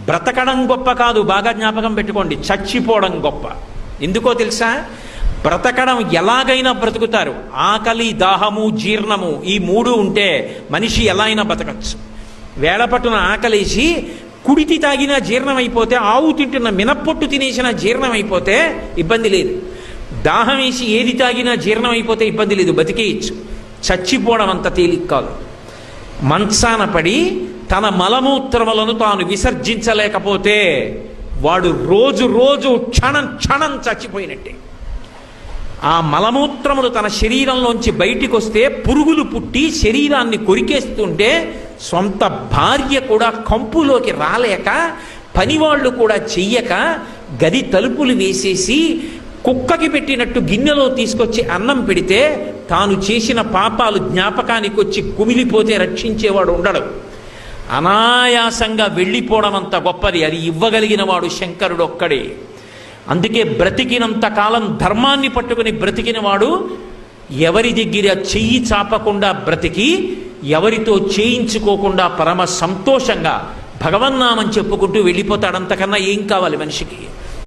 బ్రతకడం గొప్ప కాదు, బాగా జ్ఞాపకం పెట్టుకోండి, చచ్చిపోవడం గొప్ప. ఎందుకో తెలుసా? బ్రతకడం ఎలాగైనా బ్రతుకుతారు. ఆకలి, దాహము, జీర్ణము ఈ మూడు ఉంటే మనిషి ఎలా అయినా బ్రతకచ్చు. వేళపట్టున ఆకలేసి కుడితి తాగినా జీర్ణం అయిపోతే, ఆవు తింటున్న మినప్పొట్టు తినేసిన జీర్ణం అయిపోతే ఇబ్బంది లేదు. దాహం వేసి ఏది తాగినా జీర్ణం అయిపోతే ఇబ్బంది లేదు, బతికేయచ్చు. చచ్చిపోవడం అంత తేలిక కాదు. మంచాన పడి తన మలమూత్రములను తాను విసర్జించలేకపోతే వాడు రోజు రోజు క్షణం క్షణం చచ్చిపోయినట్టే. ఆ మలమూత్రములు తన శరీరంలోంచి బయటికి వస్తే పురుగులు పుట్టి శరీరాన్ని కొరికేస్తుంటే సొంత భార్య కూడా కంపులోకి రాలేక, పనివాళ్ళు కూడా చెయ్యక, గది తలుపులు వేసేసి కుక్కకి పెట్టినట్టు గిన్నెలో తీసుకొచ్చి అన్నం పెడితే తాను చేసిన పాపాలు జ్ఞాపకానికి వచ్చి కుమిలిపోతే రక్షించేవాడు ఉండడు. అనాయాసంగా వెళ్ళిపోవడం అంత గొప్పది. అది ఇవ్వగలిగిన వాడు శంకరుడు ఒక్కడే. అందుకే బ్రతికినంత కాలం ధర్మాన్ని పట్టుకుని బ్రతికిన వాడు ఎవరి దగ్గర చెయ్యి చాపకుండా బ్రతికి, ఎవరితో చేయించుకోకుండా పరమ సంతోషంగా భగవన్నామని చెప్పుకుంటూ వెళ్ళిపోతాడు. అంతకన్నా ఏం కావాలి మనిషికి?